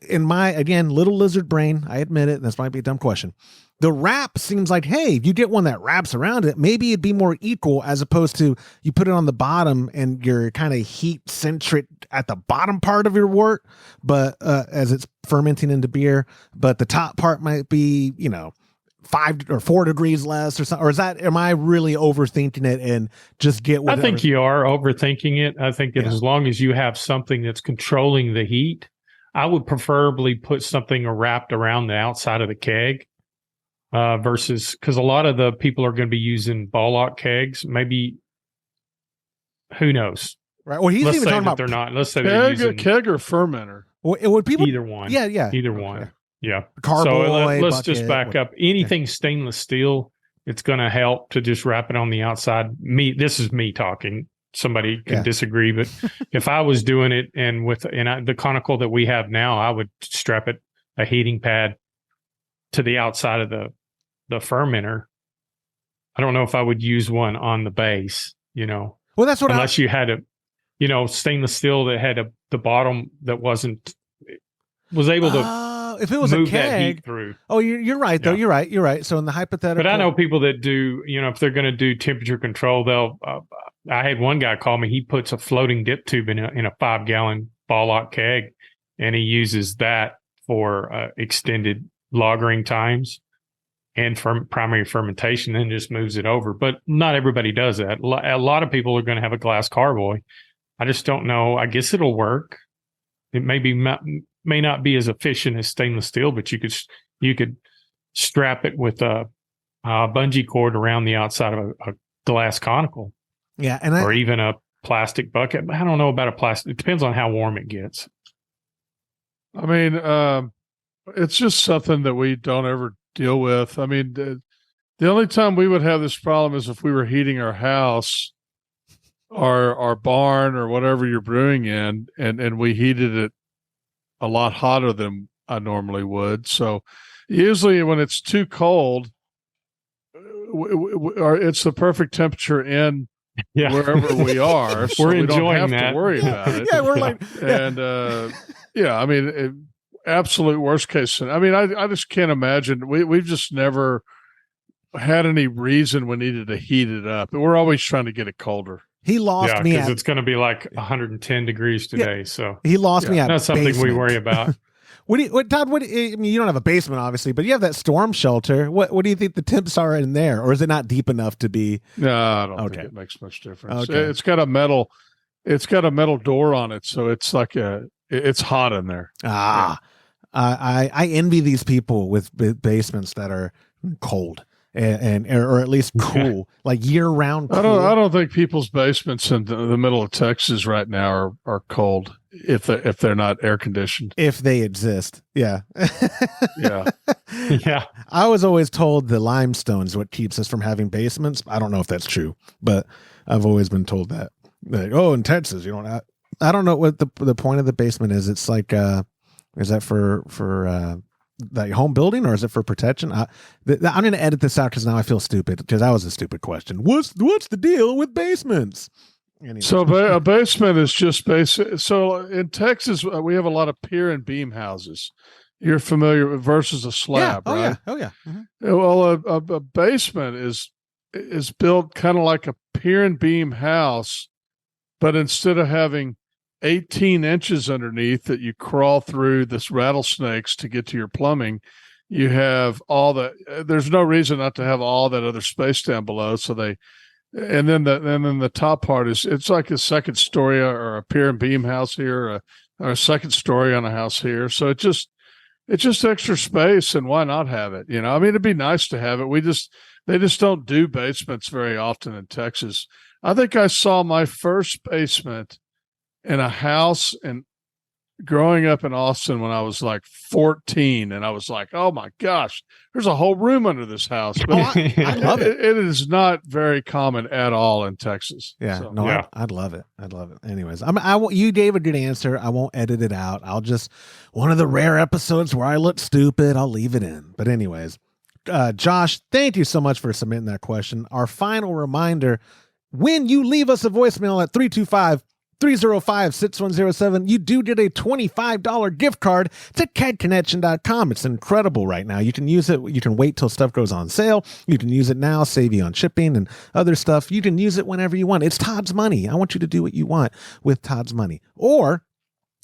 in my, again, little lizard brain, I admit it, this might be a dumb question, the wrap seems like, hey, if you get one that wraps around it, maybe it'd be more equal, as opposed to you put it on the bottom and you're kind of heat centric at the bottom part of your wort, but as it's fermenting into beer, but the top part might be, 5 or 4 degrees less or something. Or am I really overthinking it and just get whatever? I think you are overthinking it. I think that as long as you have something that's controlling the heat, I would preferably put something wrapped around the outside of the keg versus because a lot of the people are going to be using ball lock kegs. Maybe, who knows? Right. Well, he's Let's even say talking that about they're not. Let's say they're using keg or fermenter. Well, would people either one. Yeah, yeah. Either Okay. one. Yeah. Carboy, let's bucket, just back up. Anything stainless steel, it's going to help to just wrap it on the outside. This is me talking. Somebody can disagree, but if I was doing it the conical that we have now, I would strap a heating pad to the outside of the fermenter. I don't know if I would use one on the base, Well, that's what unless you had stainless steel that had the bottom that was able to if it was move a keg, that heat through. Oh, you're right though. Yeah. You're right. So in the hypothetical, but I know people that do, if they're going to do temperature control, they'll. I had one guy call me. He puts a floating dip tube in a 5-gallon ball lock keg, and he uses that for extended lagering times and for primary fermentation, and just moves it over. But not everybody does that. A lot of people are going to have a glass carboy. I just don't know. I guess it'll work. It may not be as efficient as stainless steel, but you could strap it with a bungee cord around the outside of a glass conical. Yeah, or even a plastic bucket. I don't know about a plastic. It depends on how warm it gets. I mean, it's just something that we don't ever deal with. I mean, the only time we would have this problem is if we were heating our house, our barn, or whatever you're brewing in, and we heated it a lot hotter than I normally would. So usually when it's too cold, it's the perfect temperature in wherever we are. So we're we enjoying don't have that. to worry about it. Yeah, we're like, and I mean, absolute worst case. I mean, I just can't imagine. We've just never had any reason we needed to heat it up. We're always trying to get it colder. He lost me because it's going to be like 110 degrees today. So he lost me at that's something basement. we worry about. Todd? I mean, you don't have a basement, obviously, but you have that storm shelter. What do you think the temps are in there, or is it not deep enough to be? No, I don't think it makes much difference. Okay. It's got a metal door on it, so it's like it's hot in there. I envy these people with basements that are cold or at least cool, like year round. Cool. I don't think people's basements in the middle of Texas right now are cold if they're not air conditioned. If they exist, yeah. Yeah. I was always told the limestone is what keeps us from having basements. I don't know if that's true, but I've always been told that. Like, in Texas, you don't. I don't know what the point of the basement is. It's like, is that for the home building, or is it for protection? I'm going to edit this out because now I feel stupid, because that was a stupid question. What's the deal with basements? Anyway. So a basement is just basic. So in Texas, we have a lot of pier and beam houses. You're familiar with versus a slab, right? Oh yeah. Mm-hmm. Well, a basement is built kind of like a pier and beam house, but instead of having 18 inches underneath that you crawl through this rattlesnakes to get to your plumbing, you have there's no reason not to have all that other space down below. So and then the top part it's like a second story or a pier and beam house here, or a second story on a house here. So it's just extra space, and why not have it? I mean, it'd be nice to have it. They just don't do basements very often in Texas. I think I saw my first basement in a house and growing up in Austin when I was like 14, and I was like, oh my gosh, there's a whole room under this house. But I love it. It is not very common at all in Texas. Yeah, so, I'd love it. I'd love it. Anyways, you gave a good answer. I won't edit it out. I'll just, one of the rare episodes where I look stupid, I'll leave it in. But anyways, Josh, thank you so much for submitting that question. Our final reminder, when you leave us a voicemail at 325-6107, you do get a $25 gift card to kegconnection.com. It's incredible right now. You can use it. You can wait till stuff goes on sale. You can use it now, save you on shipping and other stuff. You can use it whenever you want. It's Todd's money. I want you to do what you want with Todd's money. Or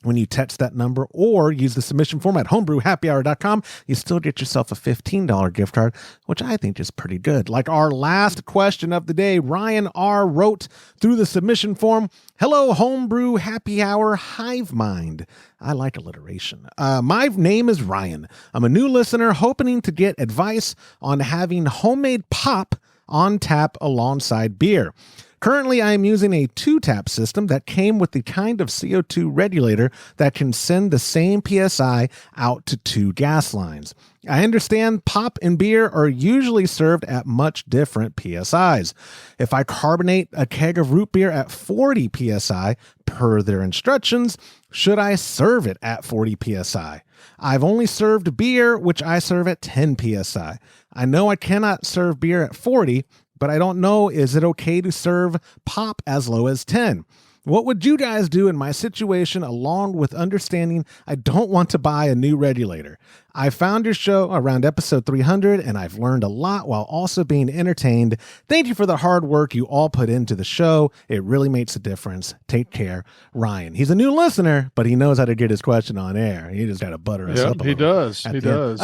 when you text that number or use the submission form at homebrewhappyhour.com, you still get yourself a $15 gift card, which I think is pretty good. Like our last question of the day, Ryan R. wrote through the submission form, "Hello, Homebrew Happy Hour Hive Mind." I like alliteration. My name is Ryan. I'm a new listener hoping to get advice on having homemade pop on tap alongside beer. Currently, I am using a 2-tap system that came with the kind of CO2 regulator that can send the same PSI out to 2 gas lines. I understand pop and beer are usually served at much different PSIs. If I carbonate a keg of root beer at 40 PSI per their instructions, should I serve it at 40 PSI? I've only served beer, which I serve at 10 PSI. I know I cannot serve beer at 40, but I don't know, is it okay to serve pop as low as 10? What would you guys do in my situation, along with understanding I don't want to buy a new regulator? I found your show around episode 300, and I've learned a lot while also being entertained. Thank you for the hard work you all put into the show. It really makes a difference. Take care, Ryan. He's a new listener, but he knows how to get his question on air. He just got to butter us up a little. He does. He does.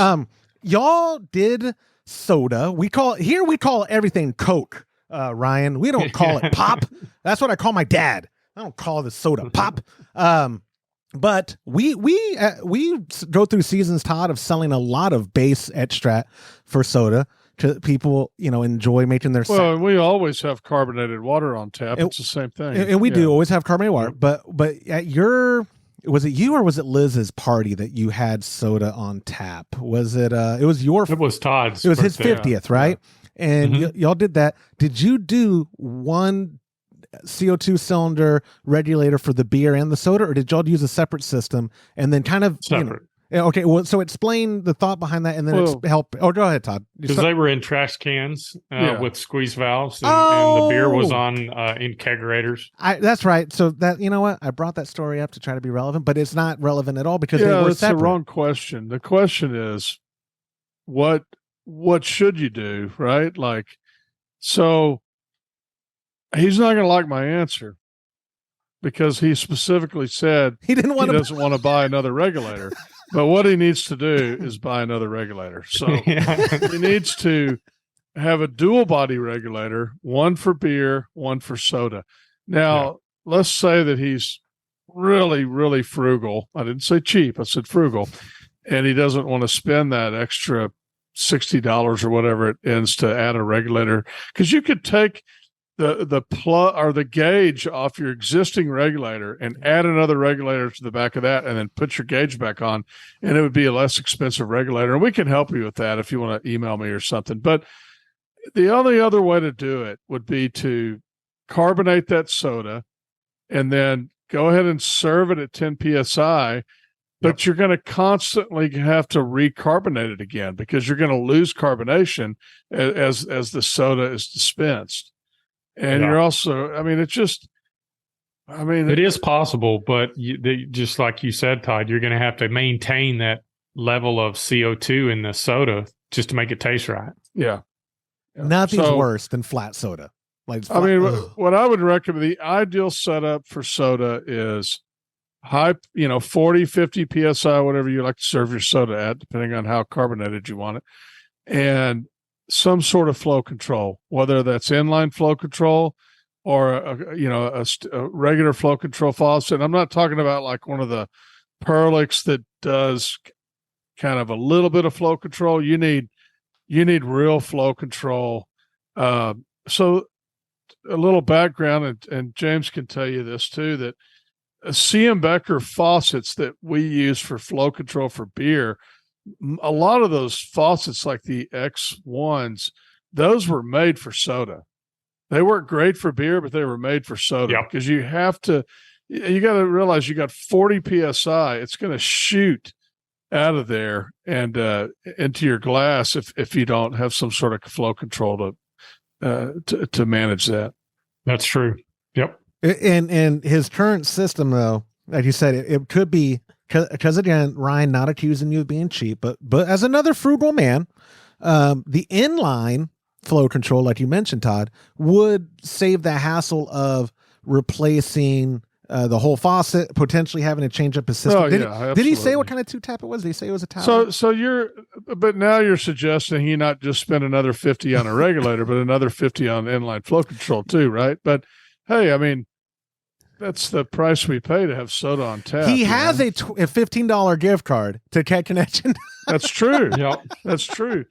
Y'all did soda. We call everything Coke, Ryan. We don't call it pop. That's what I call my dad. I don't call this soda pop. But we go through seasons, Todd, of selling a lot of base extract for soda to people, enjoy making their. Well, we always have carbonated water on tap. It's the same thing, and we do always have carbonated water. But at your, was it you or was it Liz's party that you had soda on tap? Was it? It was your. It was Todd's. It was his 50th, right? Yeah. And y'all did that. Did you do one CO2 cylinder regulator for the beer and the soda, or did y'all use a separate system and then kind of separate? Okay, well, so explain the thought behind that, and then help. Oh, go ahead, Todd. Because they were in trash cans with squeeze valves, and the beer was on in kegerators. That's right. So that, you know what, I brought that story up to try to be relevant, but it's not relevant at all because they were separate. That's the wrong question. The question is, what should you do, right? Like, so he's not going to like my answer because he specifically said he doesn't want to buy another regulator. But what he needs to do is buy another regulator. So he needs to have a dual body regulator, one for beer, one for soda. Now, let's say that he's really, really frugal. I didn't say cheap. I said frugal. And he doesn't want to spend that extra $60 or whatever it is to add a regulator. Because you could take the plug or the gauge off your existing regulator and add another regulator to the back of that, and then put your gauge back on, and it would be a less expensive regulator. And we can help you with that if you want to email me or something. But the only other way to do it would be to carbonate that soda and then go ahead and serve it at 10 psi. But you're going to constantly have to recarbonate it again because you're going to lose carbonation as the soda is dispensed. And you're also, it is possible, but just like you said, Todd, you're going to have to maintain that level of CO2 in the soda just to make it taste right. Yeah. Nothing's worse than flat soda. What I would recommend, the ideal setup for soda is high, 40, 50 PSI, whatever you like to serve your soda at, depending on how carbonated you want it. And some sort of flow control, whether that's inline flow control or a regular flow control faucet. I'm not talking about like one of the Perlix that does kind of a little bit of flow control. You need real flow control. So a little background, and James can tell you this too, that CM Becker faucets that we use for flow control for beer, a lot of those faucets, like the X1s, those were made for soda. They weren't great for beer, but they were made for soda because you got to realize you got 40 PSI. It's going to shoot out of there and into your glass if you don't have some sort of flow control to manage that. That's true. Yep. And his current system, though, like you said, it could be, because again, Ryan, not accusing you of being cheap, but as another frugal man, the inline flow control, like you mentioned, Todd, would save the hassle of replacing the whole faucet, potentially having to change up his system. Did he say absolutely. what kind of 2-tap it was? Did he say it was a tower? But now you're suggesting he not just spend another 50 on a regulator, but another 50 on inline flow control too, right? But hey, I mean, that's the price we pay to have soda on tap. He has a $15 gift card to Cat Connection. That's true. Yeah, that's true.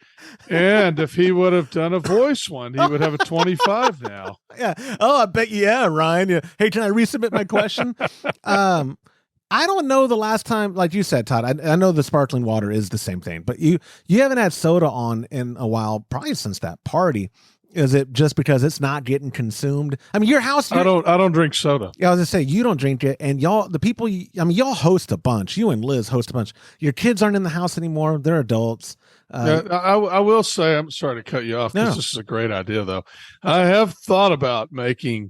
And if he would have done a voice one, he would have a 25 now. Yeah. Oh, I bet. Yeah, Ryan. Yeah. Hey, can I resubmit my question? I don't know the last time, like you said, Todd. I know the sparkling water is the same thing, but you haven't had soda on in a while, probably since that party. Is it just because it's not getting consumed? I mean, your house. I don't drink soda. Yeah, I was gonna say you don't drink it, and y'all, the people. Y'all host a bunch. You and Liz host a bunch. Your kids aren't in the house anymore. They're adults. I will say, I'm sorry to cut you off because this is a great idea, though. I have thought about making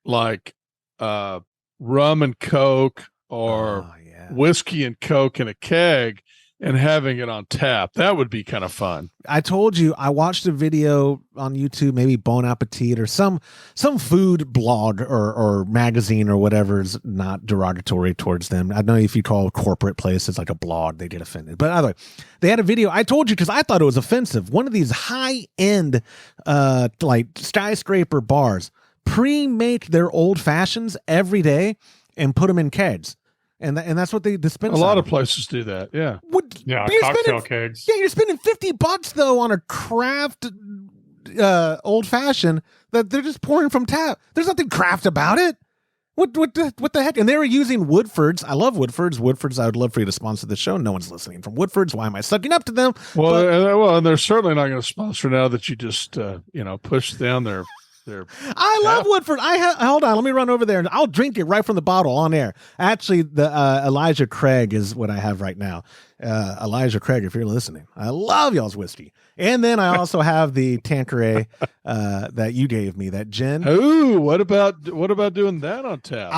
like rum and Coke or whiskey and Coke in a keg and having it on tap. That would be kind of fun. I told you, I watched a video on YouTube, maybe Bon Appetit or some food blog or magazine or whatever is not derogatory towards them. I don't know if you call corporate places like a blog, they get offended. But either way, they had a video. I told you because I thought it was offensive. One of these high-end like skyscraper bars pre-make their old fashions every day and put them in kegs. And that's what they dispense. A lot of places do that. Yeah. Cocktail kegs. Yeah, you're spending $50 though on a craft old fashioned that they're just pouring from tap. There's nothing craft about it. What the heck? And they were using Woodford's. I love Woodford's. Woodford's. I would love for you to sponsor the show. No one's listening from Woodford's. Why am I sucking up to them? And they're certainly not going to sponsor now that you just push down their. I love Woodford. Hold on. Let me run over there and I'll drink it right from the bottle on air. Actually, the Elijah Craig is what I have right now. Elijah Craig, if you're listening, I love y'all's whiskey. And then I also have the Tanqueray that you gave me, that gin. Ooh, what about doing that on tap?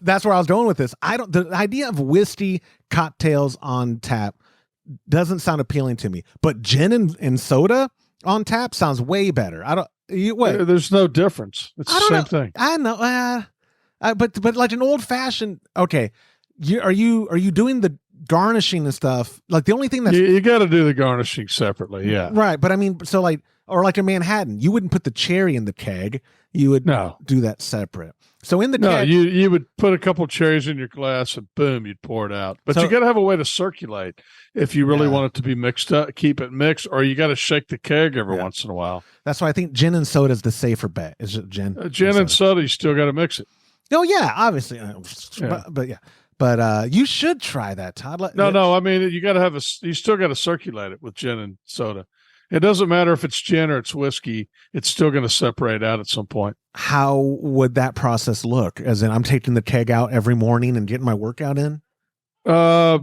That's where I was going with this. The idea of whiskey cocktails on tap doesn't sound appealing to me, but gin and soda on tap sounds way better. There's no difference. It's the same thing. I know, but like an old fashioned. Okay, are you doing the garnishing and stuff? Like the only thing that's you got to do the garnishing separately. Yeah, right. But I mean, so like a Manhattan, you wouldn't put the cherry in the keg. You would do that separate. So in the keg, you would put a couple cherries in your glass and boom, you'd pour it out. But you got to have a way to circulate if you really want it to be mixed up, keep it mixed, or you got to shake the keg every once in a while. That's why I think gin and soda is the safer bet. Is it gin? Gin and soda, you still got to mix it. Oh yeah, obviously. But you should try that, Todd. No. I mean, you still got to circulate it with gin and soda. It doesn't matter if it's gin or it's whiskey. It's still going to separate out at some point. How would that process look? As in, I'm taking the keg out every morning and getting my workout in? I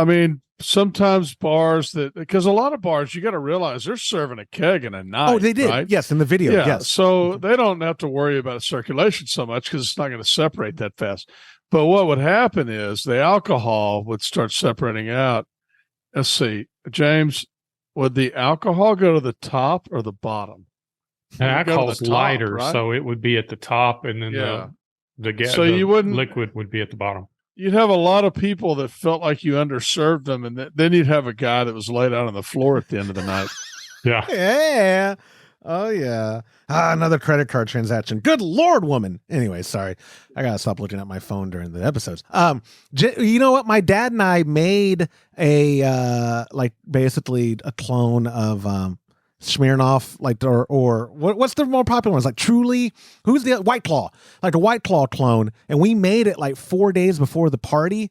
mean, sometimes because a lot of bars, you got to realize they're serving a keg in a night. Oh, they did. Right? Yes, in the video. Yeah, yes. So they don't have to worry about circulation so much because it's not going to separate that fast. But what would happen is the alcohol would start separating out. Let's see, James. Would the alcohol go to the top or the bottom? The alcohol is lighter, right? So it would be at the top, and then the gas. So you wouldn't liquid would be at the bottom. You'd have a lot of people that felt like you underserved them, and then you'd have a guy that was laid out on the floor at the end of the night. Yeah. Yeah. Oh yeah. Another credit card transaction. Good Lord, woman. Anyway, sorry. I gotta stop looking at my phone during the episodes. You know what? My dad and I made basically a clone of Smirnoff, or what's the more popular ones? Like Truly. Who's the White Claw? Like a White Claw clone, and we made it like 4 days before the party.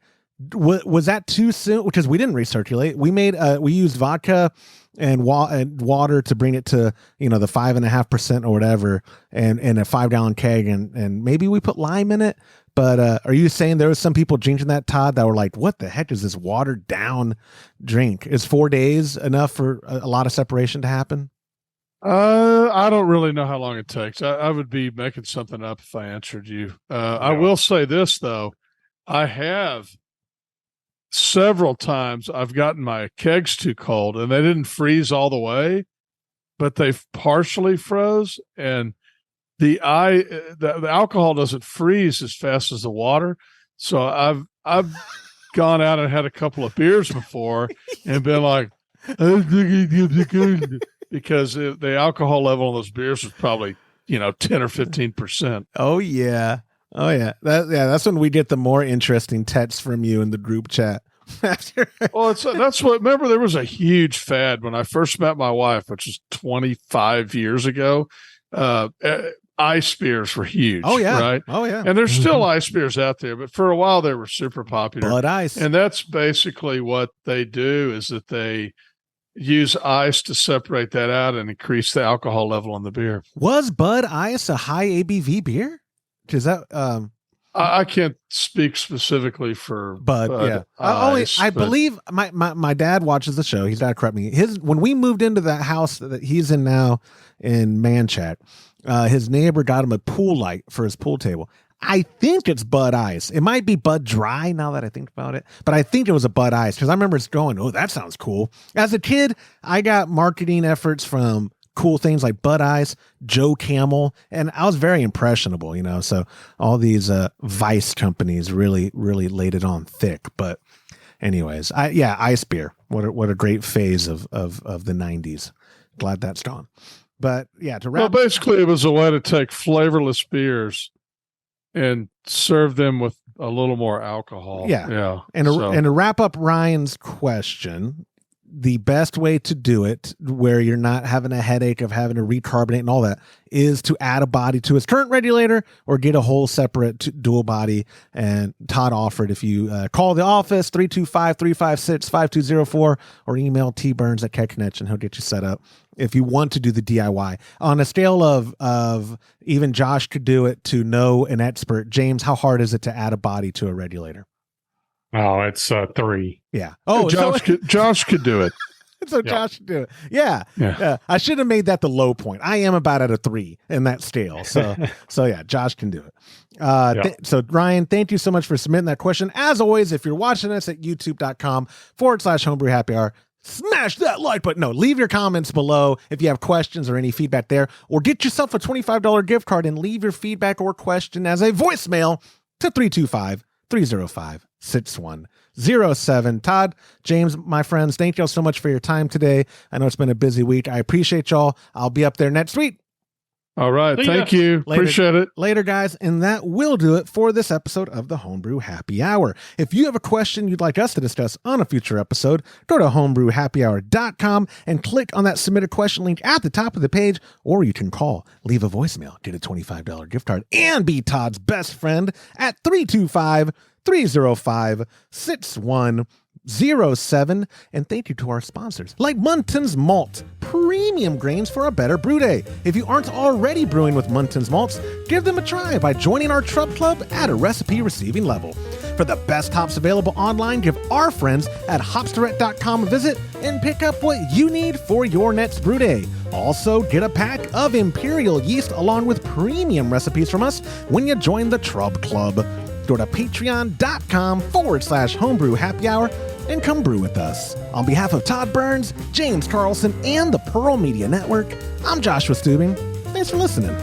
Was that too soon? Because we didn't recirculate. We used vodka and water to bring it to the 5.5% or whatever, and a 5-gallon keg, and maybe we put lime in it. But are you saying there was some people drinking that, Todd, that were like, "What the heck is this watered down drink?" Is 4 days enough for a lot of separation to happen? I don't really know how long it takes. I would be making something up if I answered you. I will say this though, I have. Several times I've gotten my kegs too cold and they didn't freeze all the way, but they partially froze. And the alcohol doesn't freeze as fast as the water. So I've gone out and had a couple of beers before and been like, because the alcohol level in those beers was probably 10 or 15%. Oh yeah. That's when we get the more interesting texts from you in the group chat. Well, that's what. Remember, there was a huge fad when I first met my wife, which was 25 years ago. Ice beers were huge. Oh yeah, right. Oh yeah, and there's still ice beers out there, but for a while they were super popular. Bud Ice, and that's basically what they do is that they use ice to separate that out and increase the alcohol level in the beer. Was Bud Ice a high ABV beer? Is that I can't speak specifically for Bud. Yeah, I believe my dad watches the show. He's not correct me. When we moved into that house that he's in now in Manchac, his neighbor got him a pool light for his pool table. I think it's Bud Ice. It might be Bud Dry now that I think about it, but I think it was a Bud Ice because I remember it's going, oh, that sounds cool. As a kid, I got marketing efforts from cool things like Bud Ice, Joe Camel, and I was very impressionable, so all these Vice companies really, really laid it on thick. But anyways, ice beer. What a great phase of the 90s. Glad that's gone. But yeah, to wrap. Well, basically, it was a way to take flavorless beers and serve them with a little more alcohol. Yeah. And to wrap up Ryan's question, the best way to do it where you're not having a headache of having to recarbonate and all that is to add a body to his current regulator or get a whole separate dual body. And Todd offered, if you call the office 325-356-5204 or email tburns@KegConnection, he'll get you set up if you want to do the DIY. On a scale of even Josh could do it to know an expert, James, how hard is it to add a body to a regulator? Oh, it's 3. Yeah. Oh, Josh could do it. So Josh could do it. Yeah. I should have made that the low point. I am about at a 3 in that scale. So yeah, Josh can do it. So Ryan, thank you so much for submitting that question. As always, if you're watching us at youtube.com/homebrew happy hour, smash that like button. No, leave your comments below if you have questions or any feedback there, or get yourself a $25 gift card and leave your feedback or question as a voicemail to 325-305-6107. Todd, James, my friends, thank y'all so much for your time today. I know it's been a busy week. I appreciate y'all. I'll be up there next week. All right. Thank you. Later, appreciate it. Later, guys. And that will do it for this episode of the Homebrew Happy Hour. If you have a question you'd like us to discuss on a future episode, go to homebrewhappyhour.com and click on that submit a question link at the top of the page, or you can call, leave a voicemail, get a $25 gift card, and be Todd's best friend at 325-305-6107. And thank you to our sponsors like Munton's Malt, premium grains for a better brew day. If you aren't already brewing with Munton's Malts, give them a try by joining our Trub Club at a recipe receiving level. For the best hops available online, give our friends at hopsdirect.com a visit and pick up what you need for your next brew day. Also, get a pack of Imperial yeast along with premium recipes from us when you join the Trub Club. Go to patreon.com/homebrew happy hour and come brew with us. On behalf of Todd Burns, James Carlson, and the Pearl Media Network, I'm Joshua Stubing. Thanks for listening.